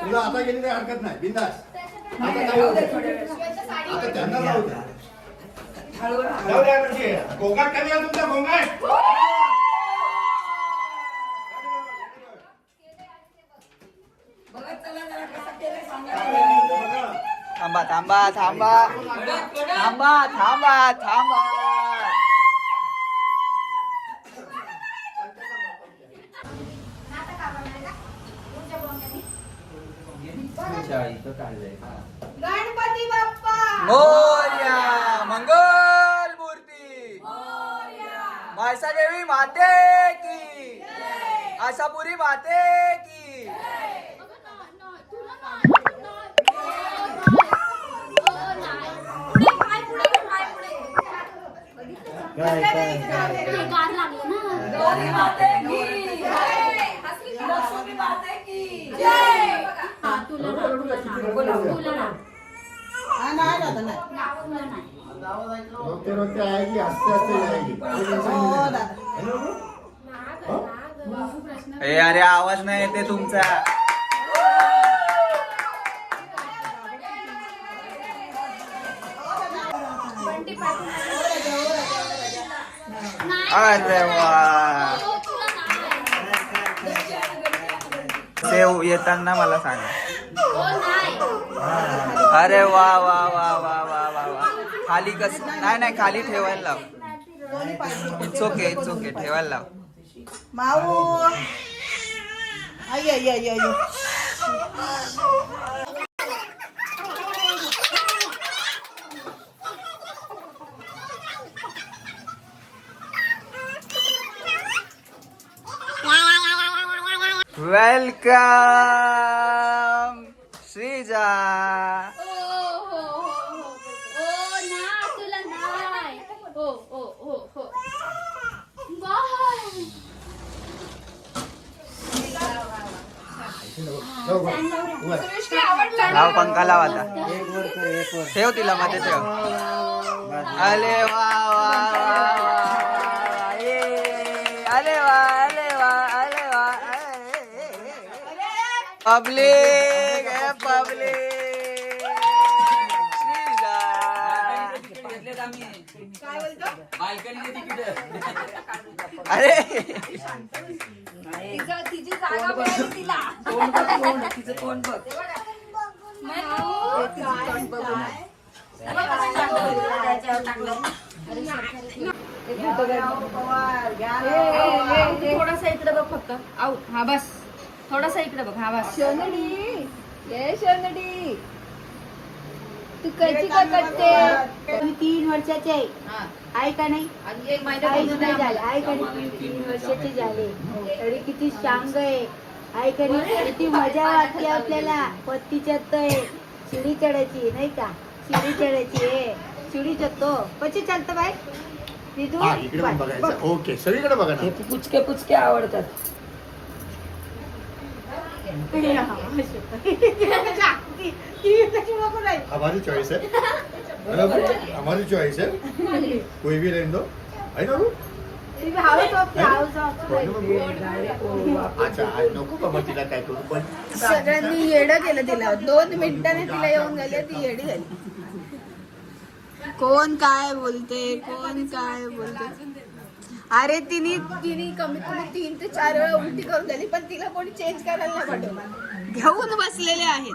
तुला आता गेली काही हरकत नाही बिंदास आता काय होतं? आता त्यांना जाऊ द्या. जाऊ द्या म्हणजे. गोंगाट कमी आहे तुमचा गोंगाट. थांबा थांबा थांबा थांबा थांबा थांबा. गणपती बाप्पा मोरया. मंगल मूर्ती. माळसा देवी माते की. आशापुरी माते की. रोते रोते आएगी हंसते हंसते जाएगी. ए अरे आवाज नाही येते तुमचा. अरे वा. सेव येताना मला सांगा. अरे वा वा वा वा वा वा वा. खाली कस नाही नाही खाली ठेवायला लाव. इट्स ओके ठेवायला लाव. माऊ आई आई आई आई वेलकम श्रीजा. लाव पंखा लाव आता. ठेव तिला मध्ये ठेव. अरे वा वा वा. अरे वा अरे वा अरे वा. पब्लिक श्रीजा. अरे तिची जागा मिळाली तिला. थोडासा इकडे बघ फक्त. आऊ हा बस. थोडासा इकडे बघ. हा बस. शोनडी ये शोनडी तू कशी का करते? मी 3 वर्षाची आहे. आहे का नाही? एक महिना काहीच नाही झालं. आहे का नाही? 3 वर्षाचे झाले तरी किती शांग आहे. आहे का नाही? किती मजा वाटते आपल्याला. पत्ती चढतोय. शिडी चढायची नाही का? शिडी चढायची आहे. शिडी चढतो. कशी चालतं बाय तिथू? हा इकडे पण बघायचं. ओके सगळीकडे बघा ना. पुचके पुचके आवडतात. हमारी चॉइस है. हमारी चॉइस है. कोई भी रहने दो. है ना. अच्छा आज नको का मग तिला काय करू पण. सगळ्यांनी येडं केलं तिला. 2 मिनिटांनी तिला येऊन गेले. ती येडी झाली. कोण काय बोलते. अरे तिने कमीत कमी 3 ते 4 वेळा उलटी करून झाली. पण तिला कोणी चेंज करायला नाही पाठवलं. घेऊन बसलेले आहेत.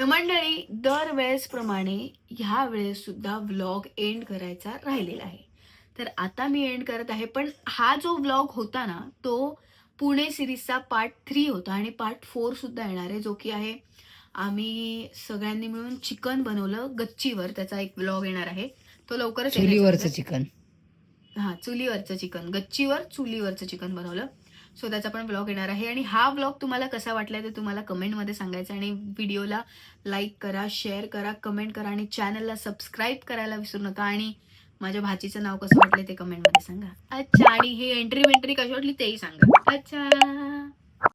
मंडळी दरवेळेस प्रमाणे ह्या वेळेस सुद्धा व्लॉग एंड करायचा राहिलेला आहे. तर आता मी एंड करत आहे. पण हा जो व्लॉग होता ना तो पुणे सिरीजचा पार्ट 3 होता आणि पार्ट 4 सुद्धा येणार आहे जो की आहे आम्ही सगळ्यांनी मिळून चिकन बनवलं गच्चीवर. त्याचा एक व्लॉग येणार आहे. तो लवकरच चुलीवरचं चिकन. हा चुलीवरचं चिकन. गच्चीवर चुलीवरचं चिकन बनवलं. सो त्याचा पण ब्लॉग येणार आहे. आणि हा ब्लॉग तुम्हाला कसा वाटलाय ते तुम्हाला कमेंटमध्ये सांगायचं. आणि व्हिडिओला लाईक करा, शेअर करा, कमेंट करा आणि चॅनलला सबस्क्राईब करायला विसरू नका. आणि माझ्या भाचीचं नाव कसं वाटलंय ते कमेंटमध्ये सांगा. अच्छा. आणि हे एंट्री कशी वाटली तेही सांगा. अच्छा.